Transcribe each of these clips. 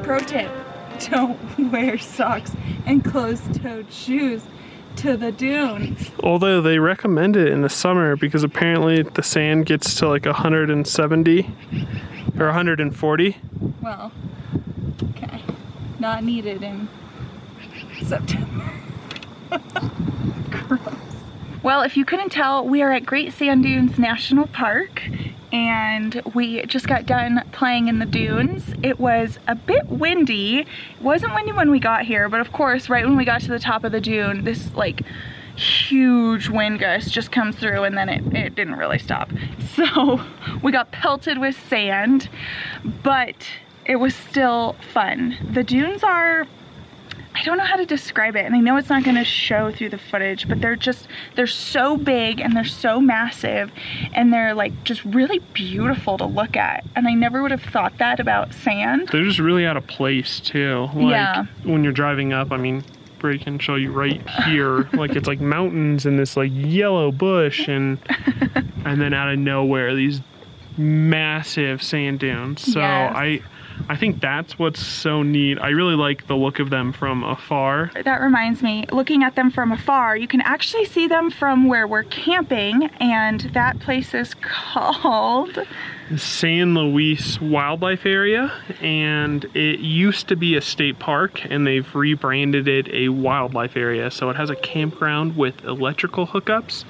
Pro tip, don't wear socks and closed-toed shoes to the dunes. Although they recommend it in the summer because apparently the sand gets to like 170 or 140. Well, okay. Not needed in September. Gross. Well, if you couldn't tell, we are at Great Sand Dunes National Park and we just got done playing in the dunes. It was a bit windy. It wasn't windy when we got here, but of course, right when we got to the top of the dune, this like huge wind gust just comes through and then it didn't really stop. So we got pelted with sand, but it was still fun. The dunes are, I don't know how to describe it, and I know it's not going to show through the footage, but they're so big and they're so massive and they're like just really beautiful to look at, and I never would have thought that about sand. They're just really out of place too. Like, yeah. When you're driving up, I mean, Bray can show you right here, like it's like mountains and this like yellow bush and then out of nowhere these massive sand dunes. So yes. I think that's what's so neat. I really like the look of them from afar. That reminds me, looking at them from afar, you can actually see them from where we're camping, and that place is called San Luis Wildlife Area, and it used to be a state park and they've rebranded it a wildlife area. So it has a campground with electrical hookups,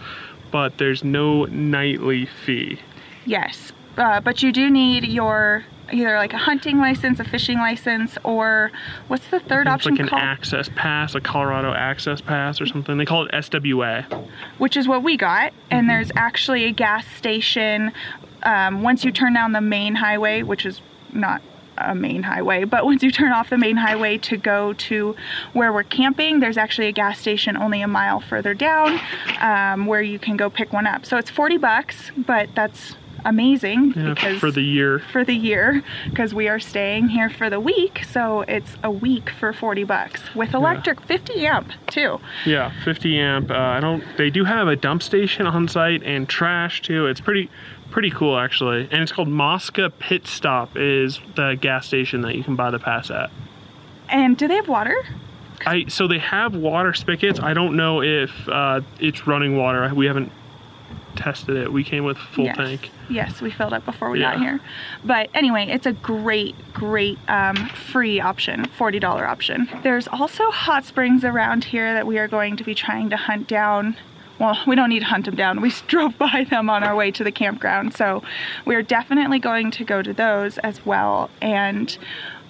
but there's no nightly fee. Yes, but you do need your either like a hunting license, a fishing license, or what's the third option called? It's like an access pass, a Colorado access pass or something. They call it SWA. Which is what we got, and there's actually a gas station once you turn down the main highway, which is not a main highway, but once you turn off the main highway to go to where we're camping, there's actually a gas station only a mile further down where you can go pick one up. So it's $40, but that's amazing because for the year because we are staying here for the week, so it's a week for $40 with electric 50 amp too. Yeah, 50 amp. They do have a dump station on site and trash too. It's pretty cool actually, and it's called Mosca Pit Stop is the gas station that you can buy the pass at. And do they have water? So they have water spigots. I don't know if it's running water. We haven't tested it. We came with full tank. Yes, we filled up before we got here. But anyway, it's a great free option, $40 option. There's also hot springs around here that we are going to be trying to hunt down. Well, we don't need to hunt them down. We drove by them on our way to the campground. So we're definitely going to go to those as well. And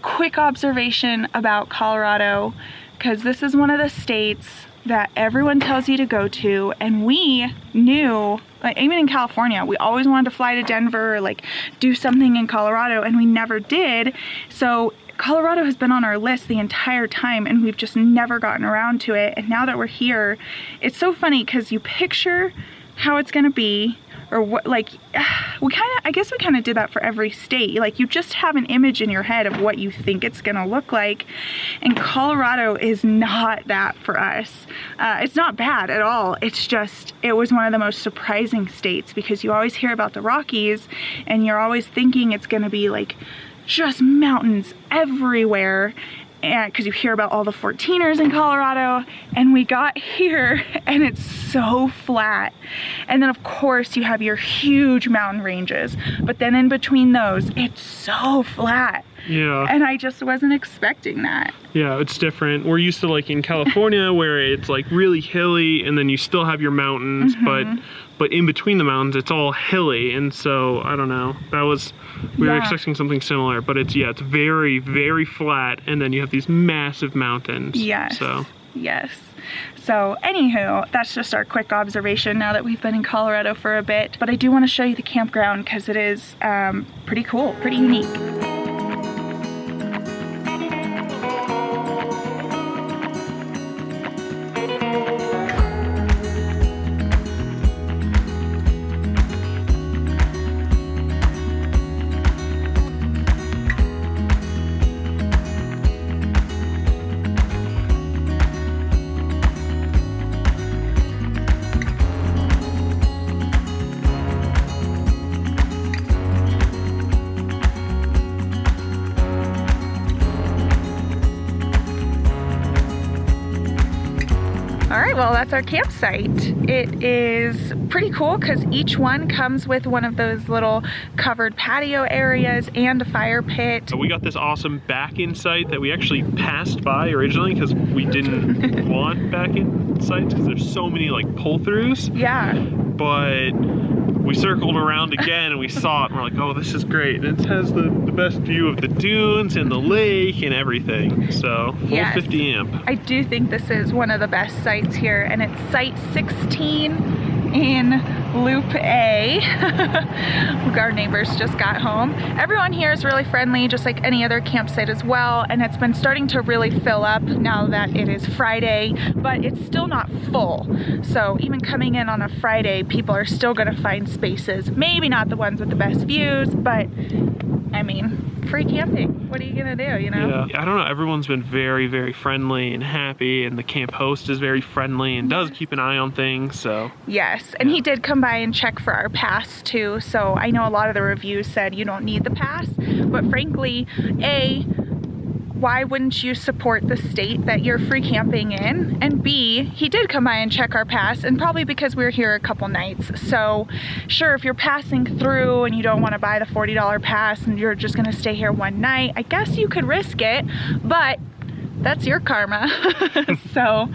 quick observation about Colorado, because this is one of the states that everyone tells you to go to, and we knew, like even in California, we always wanted to fly to Denver or like do something in Colorado, and we never did. So Colorado has been on our list the entire time and we've just never gotten around to it. And now that we're here, it's so funny because you picture how it's gonna be, or what, like I guess we kind of did that for every state. Like you just have an image in your head of what you think it's gonna look like, and Colorado is not that for us. It's not bad at all. It's just, it was one of the most surprising states because you always hear about the Rockies and you're always thinking it's gonna be like just mountains everywhere, and because you hear about all the 14ers in Colorado, and we got here and it's so flat. And then of course you have your huge mountain ranges, but then in between those it's so flat. Yeah. And I just wasn't expecting that. Yeah, it's different. We're used to like in California where it's like really hilly and then you still have your mountains, but in between the mountains it's all hilly, and so I don't know. We were expecting something similar, but it's very, very flat, and then you have these massive mountains. Yes. So. Yes. So anywho, that's just our quick observation now that we've been in Colorado for a bit. But I do want to show you the campground because it is pretty cool, pretty unique. right, well, that's our campsite. It is pretty cool because each one comes with one of those little covered patio areas and a fire pit. So we got this awesome back-in site that we actually passed by originally because we didn't want back-in sites because there's so many like pull-throughs. Yeah. But we circled around again and we saw it and we're like, oh, this is great. It has the best view of the dunes and the lake and everything. So full yes. 50 amp. I do think this is one of the best sites here, and it's site 16 in Loop A. Our neighbors just got home. Everyone here is really friendly, just like any other campsite as well, and it's been starting to really fill up now that it is Friday, but it's still not full. So even coming in on a Friday, people are still gonna find spaces. Maybe not the ones with the best views, but I mean, free camping. What are you gonna do, you know? Yeah, I don't know. Everyone's been very, very friendly and happy, and the camp host is very friendly and does keep an eye on things, so. Yes, and he did come by and check for our pass too, so I know a lot of the reviews said you don't need the pass, but frankly, why wouldn't you support the state that you're free camping in? And B, he did come by and check our pass, and probably because we were here a couple nights. So sure, if you're passing through and you don't want to buy the $40 pass and you're just gonna stay here one night, I guess you could risk it, but that's your karma. So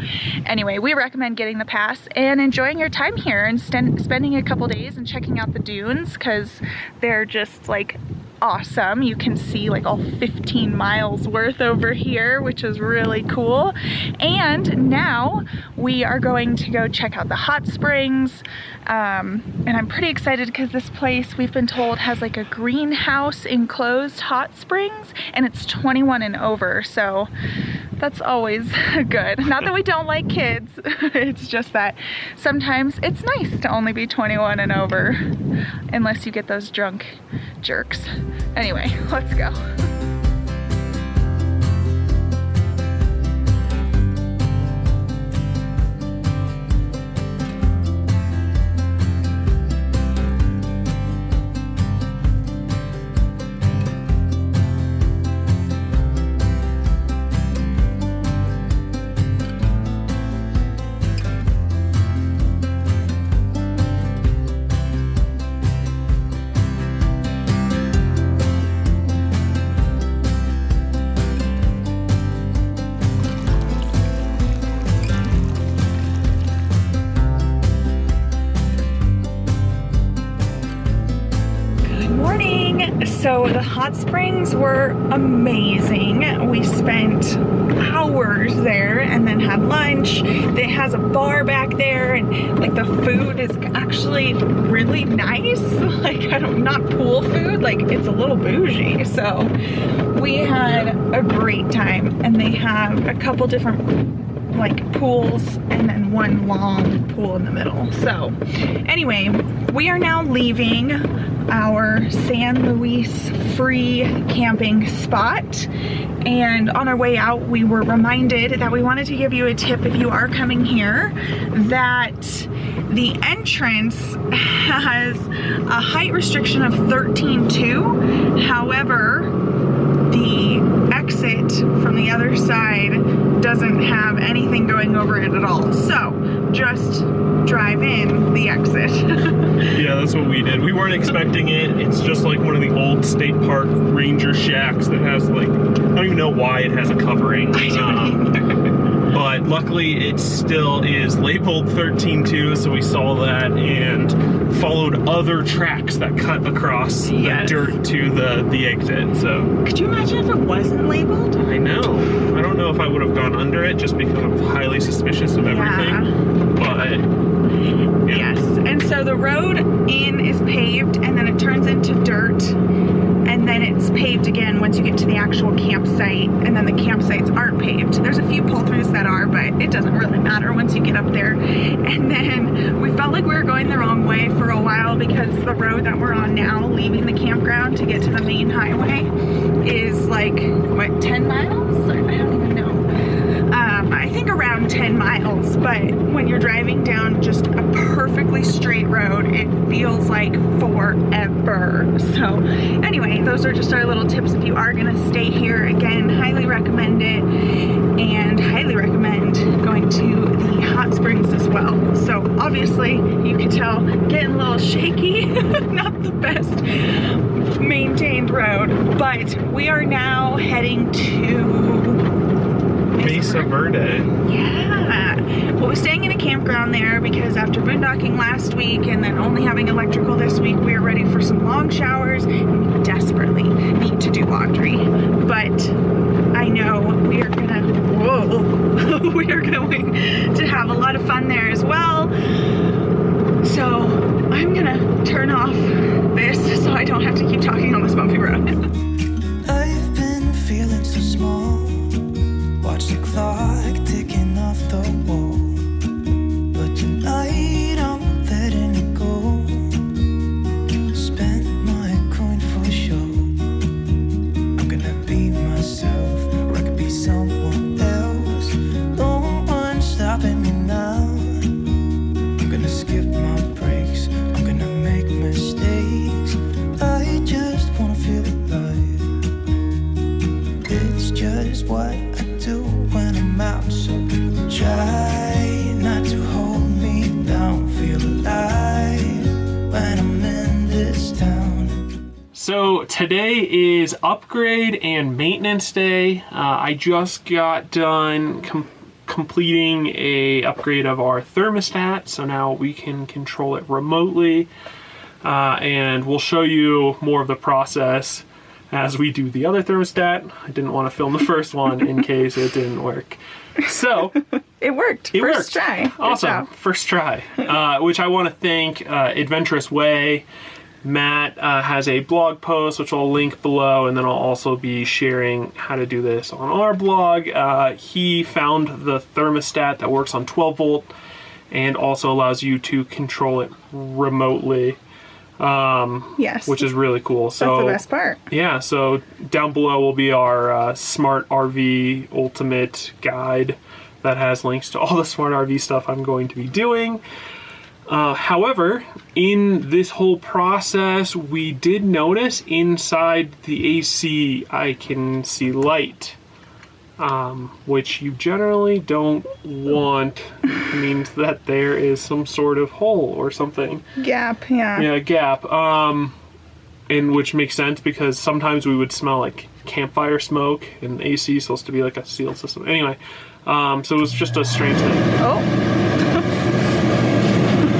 anyway, we recommend getting the pass and enjoying your time here and spending a couple days and checking out the dunes, because they're just like awesome. You can see like all 15 miles worth over here, which is really cool. And now we are going to go check out the hot springs, and I'm pretty excited because this place, we've been told, has like a greenhouse enclosed hot springs, and it's 21 and over, so that's always good. Not that we don't like kids, it's just that sometimes it's nice to only be 21 and over, unless you get those drunk jerks. Anyway, let's go. So the hot springs were amazing. We spent hours there and then had lunch. It has a bar back there, and like the food is actually really nice. Like, not pool food, like it's a little bougie. So we had a great time, and they have a couple different like pools and then one long pool in the middle. So anyway, we are now leaving our San Luis free camping spot, and on our way out we were reminded that we wanted to give you a tip if you are coming here, that the entrance has a height restriction of 13.2. However, the exit from the other side doesn't have anything going over it at all, so just drive in the exit. Yeah, that's what we did. We weren't expecting it. It's just like one of the old state park ranger shacks that has like, I don't even know why it has a covering. I don't either. But luckily it still is labeled 13.2, so we saw that and followed other tracks that cut across the dirt to the exit. So could you imagine if it wasn't labeled? I know. I don't know if I would have gone under it just because I'm highly suspicious of everything. But yes, and so the road in is paved, and then it turns into dirt, and then it's paved again once you get to the actual campsite, and then the campsites aren't paved. There's a few pull-throughs that are, but it doesn't really matter once you get up there. And then we felt like we were going the wrong way for a while, because the road that we're on now, leaving the campground to get to the main highway, is like, what, 10 miles? I don't even know. I I think around 10 miles, but when you're driving down just a perfectly straight road, it feels like forever. So anyway, those are just our little tips if you are gonna stay here. Again, highly recommend it, and highly recommend going to the hot springs as well. So obviously you can tell getting a little shaky, not the best maintained road, but we are now heading to Mesa Verde. Yeah. Well, we're staying in a campground there because after boondocking last week and then only having electrical this week, we are ready for some long showers and we desperately need to do laundry. But I know we are gonna, we are going to have a lot of fun there as well. So I'm gonna turn off this so I don't have to keep talking on this bumpy road. I've been feeling so small. Watch the clock ticking off the wall. But tonight I'm letting it go. Spend my coin for sure. I'm gonna be myself, or I could be someone else. No one's stopping me now. I'm gonna skip my breaks. I'm gonna make mistakes. I just wanna feel alive. It's just what I do when I'm out, so try not to hold me down. Feel alive when I'm in this town. So today is upgrade and maintenance day. I just got done completing a upgrade of our thermostat, so now we can control it remotely, and we'll show you more of the process as we do the other thermostat. I didn't want to film the first one in case it didn't work. So it worked. First try. Awesome. First try. Which I want to thank Adventurous Way. Matt has a blog post, which I'll link below, and then I'll also be sharing how to do this on our blog. He found the thermostat that works on 12 volt and also allows you to control it remotely. Yes, which is really cool. So that's the best part. Yeah, so down below will be our Smart RV Ultimate Guide that has links to all the Smart RV stuff I'm going to be doing. However, in this whole process, we did notice inside the AC I can see light, which you generally don't want. It means that there is some sort of hole or something. Gap, yeah. Yeah, gap. And which makes sense because sometimes we would smell like campfire smoke, and AC is supposed to be like a sealed system. Anyway, so it was just a strange thing. Oh.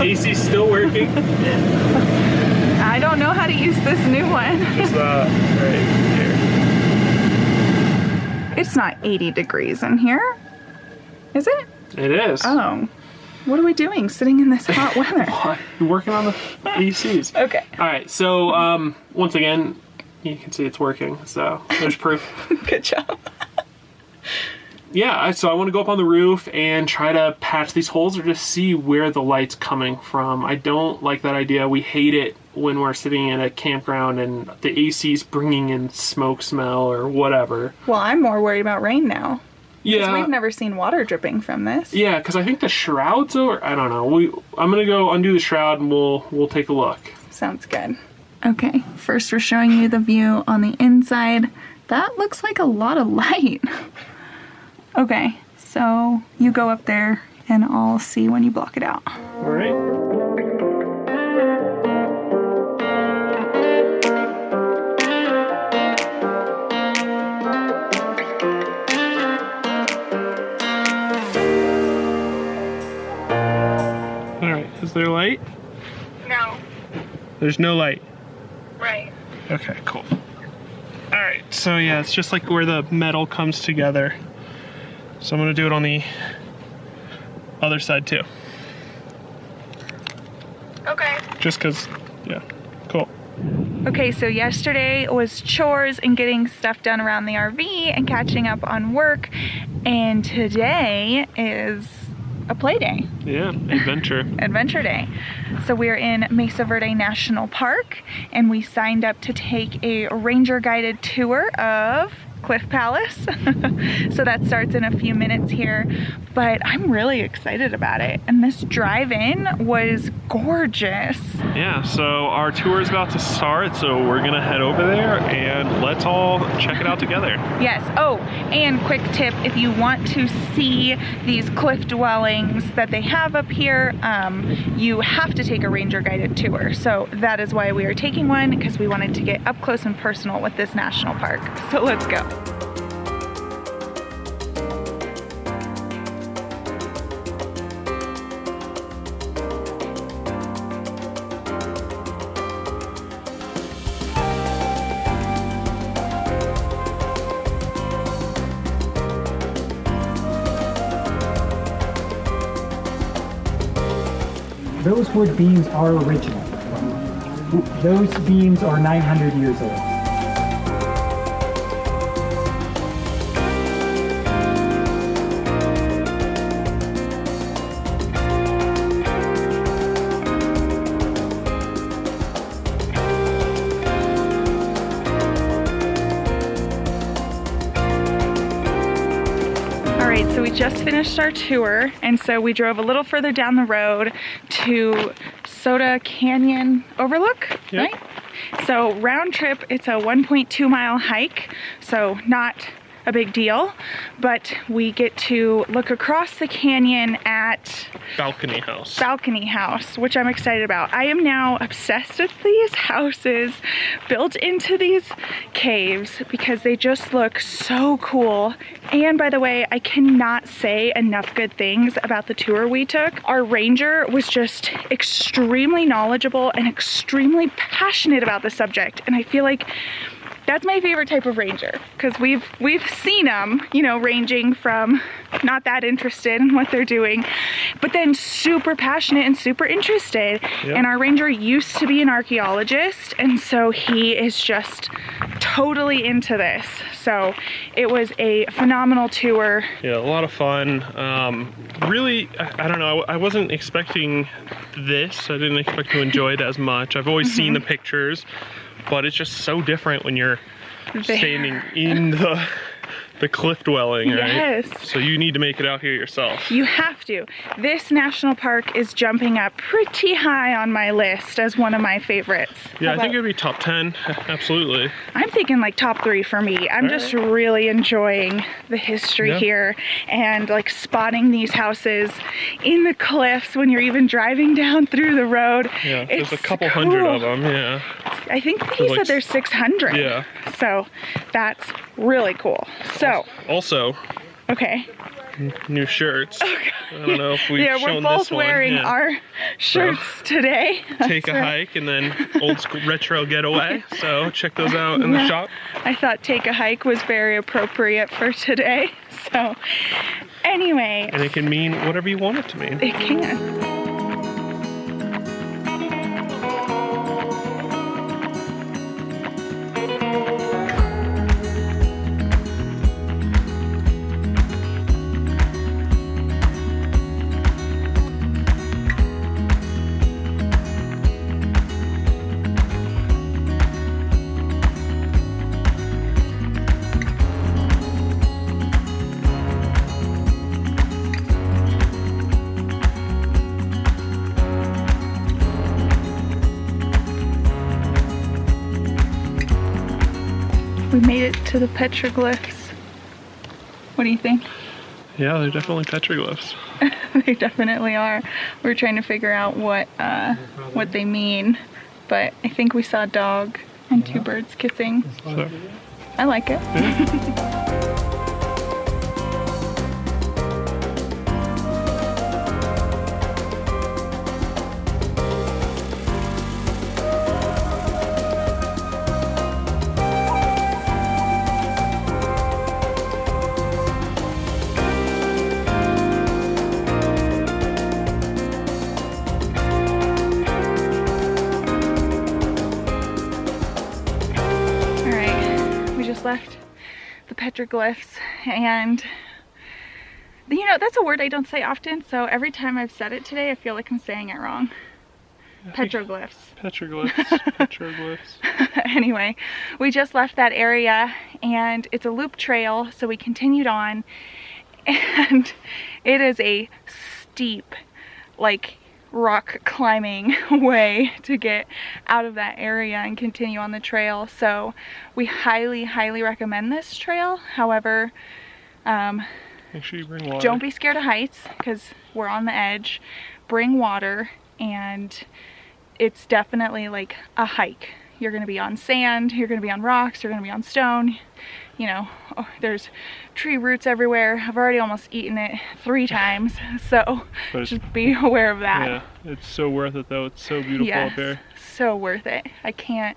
AC's still working. I don't know how to use this new one. Just right here. It's not 80 degrees in here, is it? It is. Oh. What are we doing sitting in this hot weather? You're working on the ACs. Okay. All right, so once again, you can see it's working, so there's proof. Good job. Yeah, so I want to go up on the roof and try to patch these holes or just see where the light's coming from. I don't like that idea. We hate it when we're sitting in a campground and the AC's bringing in smoke smell or whatever. Well, I'm more worried about rain now. Yeah. We've never seen water dripping from this. Yeah, because I think the shroud's over. I don't know. I'm going to go undo the shroud and we'll take a look. Sounds good. Okay, first we're showing you the view on the inside. That looks like a lot of light. Okay, so you go up there and I'll see when you block it out. All right. All right, is there light? No. There's no light. Right. Okay, cool. All right, so yeah, it's just like where the metal comes together. So I'm gonna do it on the other side too. Okay. Just cause, yeah, cool. Okay, so yesterday was chores and getting stuff done around the RV and catching up on work. And today is a play day. Yeah, adventure. Adventure day. So we're in Mesa Verde National Park and we signed up to take a ranger guided tour of Cliff Palace. So that starts in a few minutes here, but I'm really excited about it. And this drive-in was gorgeous. Yeah, so our tour is about to start, so we're gonna head over there and let's all check it out together. Yes. Oh, and quick tip, if you want to see these cliff dwellings that they have up here, you have to take a ranger guided tour. So that is why we are taking one, because we wanted to get up close and personal with this national park. So let's go. Those wood beams are original. Those beams are 900 years old. So we just finished our tour, and so we drove a little further down the road to Soda Canyon Overlook, yep. Right? So round trip, it's a 1.2 mile hike, so not a big deal, but we get to look across the canyon at Balcony House. Balcony House, which I'm excited about. I am now obsessed with these houses built into these caves because they just look so cool. And by the way, I cannot say enough good things about the tour we took. Our ranger was just extremely knowledgeable and extremely passionate about the subject, and I feel like that's my favorite type of ranger, because we've seen them, you know, ranging from not that interested in what they're doing, but then super passionate and super interested. Yep. And our ranger used to be an archaeologist, and so he is just totally into this. So it was a phenomenal tour. Yeah, a lot of fun. Really, I don't know, I wasn't expecting this. I didn't expect to enjoy it as much. I've always seen the pictures, but it's just so different when you're standing in the cliff dwelling, right? Yes. So you need to make it out here yourself. You have to. This national park is jumping up pretty high on my list as one of my favorites. Yeah, I think it'd be top 10, absolutely. I'm thinking like top 3 for me. I'm just really enjoying the history here, and like spotting these houses in the cliffs when you're even driving down through the road. Yeah, there's it's a couple cool. hundred of them, yeah. I think he said there's 600. Yeah. So that's really cool. So. Also. Okay. New shirts. Okay. I don't know if we've shown this one. Yeah, we're both wearing our shirts today. Take a hike and then old school retro getaway. So check those out in the shop. I thought take a hike was very appropriate for today. So anyway. And it can mean whatever you want it to mean. It can. We made it to the petroglyphs. What do you think? Yeah, they're definitely petroglyphs. They definitely are. We're trying to figure out what they mean, but I think we saw a dog and 2 birds kissing. So, I like it. Yeah. Left the petroglyphs, and you know, that's a word I don't say often, so every time I've said it today I feel like I'm saying it wrong. Petroglyphs. Petroglyphs. Anyway, we just left that area and it's a loop trail, so we continued on, and it is a steep, like, rock climbing way to get out of that area and continue on the trail. So we highly recommend this trail. However, make sure you bring water. Don't be scared of heights, because we're on the edge. Bring water, and it's definitely like a hike. You're going to be on sand, you're going to be on rocks, you're going to be on stone. You know, there's tree roots everywhere. I've already almost eaten it 3 times, so just be aware of that. Yeah, it's so worth it though. It's so beautiful up here. So worth it. I can't.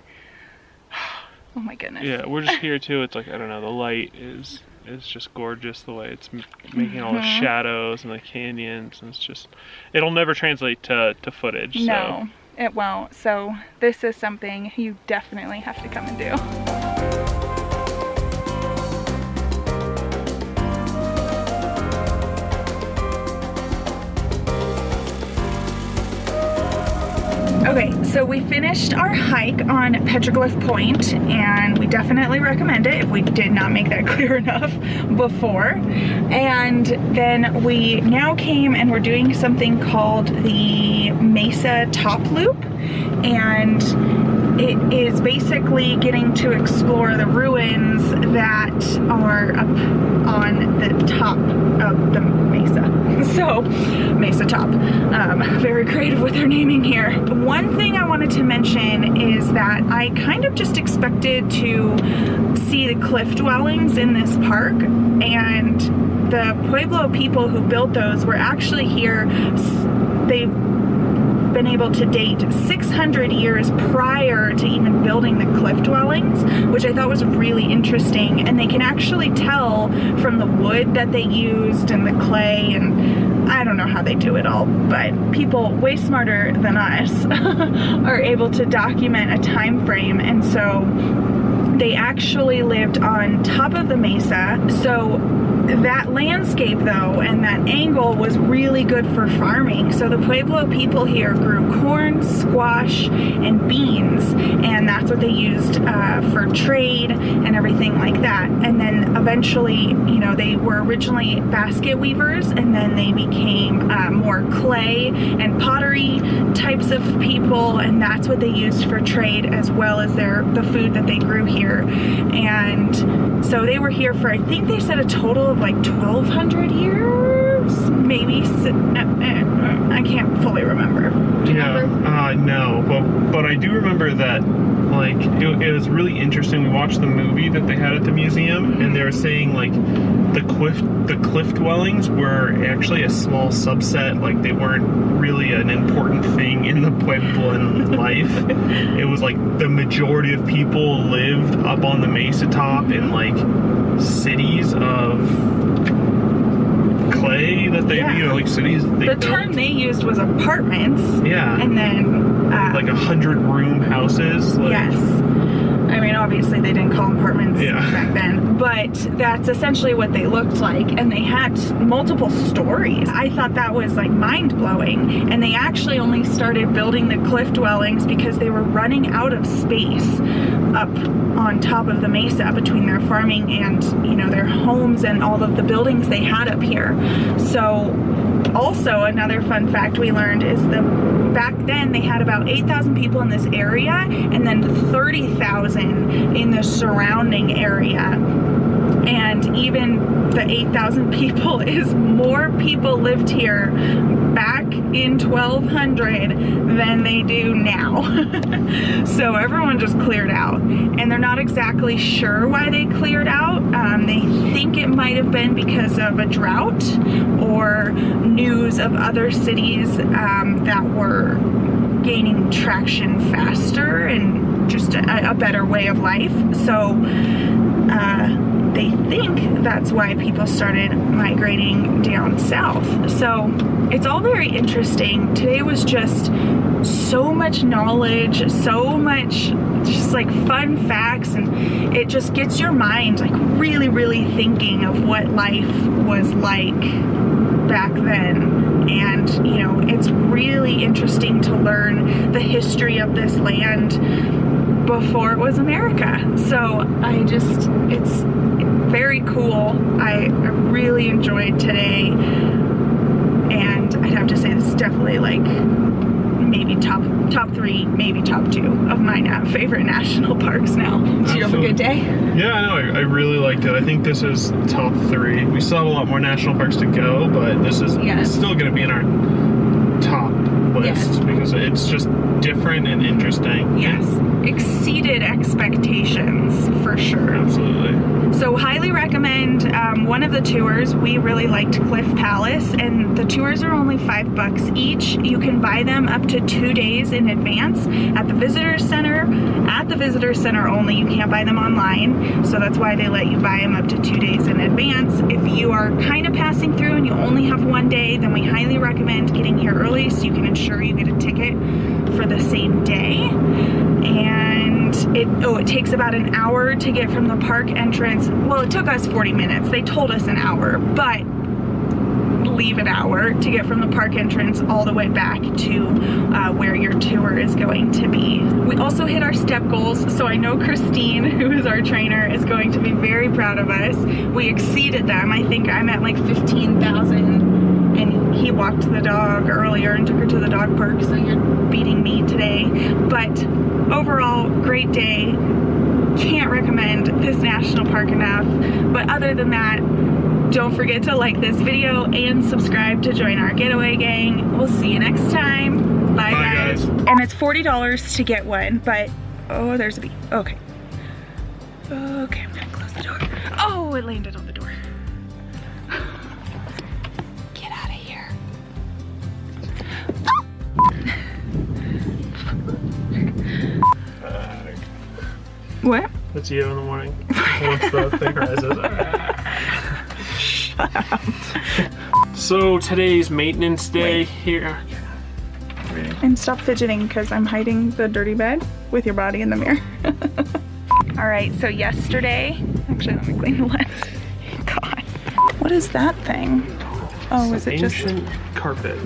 Oh my goodness. Yeah, we're just here too. It's like, I don't know, the light is just gorgeous, the way it's making all the shadows and the canyons, and it's just, it'll never translate to footage. No, it won't. So this is something you definitely have to come and do. Okay, so we finished our hike on Petroglyph Point, and we definitely recommend it if we did not make that clear enough before. And then we now came and we're doing something called the Mesa Top Loop, and it is basically getting to explore the ruins that are up on the top of the mesa. So, Mesa Top. Very creative with their naming here. One thing I wanted to mention is that I kind of just expected to see the cliff dwellings in this park, and the Pueblo people who built those were actually here. They've been able to date 600 years prior to even building the cliff dwellings, which I thought was really interesting. And they can actually tell from the wood that they used and the clay, and I don't know how they do it all, but people way smarter than us are able to document a time frame. And so they actually lived on top of the mesa. So that landscape though, and that angle was really good for farming. So the Pueblo people here grew corn, squash, and beans, and that's what they used for trade and everything like that. And then eventually, you know, they were originally basket weavers, and then they became more clay and pottery types of people, and that's what they used for trade, as well as the food that they grew here. And so they were here for, I think they said a total of like 1,200 years, maybe. I can't fully remember. Do you remember? No, but I do remember that, like, it was really interesting. We watched the movie that they had at the museum, and they were saying, like, the cliff dwellings were actually a small subset. Like, they weren't really an important thing in the Puebloan life. It was like the majority of people lived up on the mesa top in like cities of clay that they, you know, like cities that they built. The term they used was apartments. Yeah. And then like 100-room houses. Like, yes. I mean, obviously they didn't call them apartments back then, but that's essentially what they looked like, and they had multiple stories. I thought that was like mind-blowing, and they actually only started building the cliff dwellings because they were running out of space up on top of the mesa between their farming and, you know, their homes and all of the buildings they had up here. So also another fun fact we learned is back then they had about 8,000 people in this area, and then 30,000 in the surrounding area. And even the 8,000 people is more people lived here back in 1200 than they do now. So everyone just cleared out, and they're not exactly sure why they cleared out. They think it might have been because of a drought or news of other cities that were gaining traction faster and just a better way of life. So they think that's why people started migrating down south. So it's all very interesting. Today was just so much knowledge, so much just like fun facts, and it just gets your mind like really thinking of what life was like back then, and you know, it's really interesting to learn the history of this land before it was America. So it's very cool. I really enjoyed today, and I'd have to say this is definitely like maybe top 3, maybe top 2 of my favorite national parks now. Did you have a good day? Yeah, no, I really liked it. I think this is top 3. We still have a lot more national parks to go, but this is still going to be in our top list because it's just different and interesting. Yes, exceeded expectations for sure. Absolutely. So highly recommend one of the tours. We really liked Cliff Palace, and the tours are only $5 each. You can buy them up to 2 days in advance at the visitor center. At the visitor center only, you can't buy them online, so that's why they let you buy them up to 2 days in advance. If you are kind of passing through and you only have 1 day, then we highly recommend getting here early so you can ensure you get a ticket for the same day. And it takes about an hour to get from the park entrance. Well, it took us 40 minutes. They told us an hour, but leave an hour to get from the park entrance all the way back to where your tour is going to be. We also hit our step goals, so I know Christine, who is our trainer, is going to be very proud of us. We exceeded them. I think I'm at like 15,000, and he walked the dog earlier and took her to the dog park, so you're beating me today. But overall, great day. Can't recommend this national park enough. But other than that, don't forget to like this video and subscribe to join our Getaway gang. We'll see you next time. Bye guys. And it's $40 to get one, but oh, there's a bee. Okay. Okay, I'm gonna close the door. Oh, it landed on the door. Get out of here. What? That's you in the morning. Once the thing rises. Shut up. So today's maintenance day here. And stop fidgeting because I'm hiding the dirty bed with your body in the mirror. All right, so yesterday, actually let me clean the lens. God. What is that thing? Oh, is it just? Ancient carpet.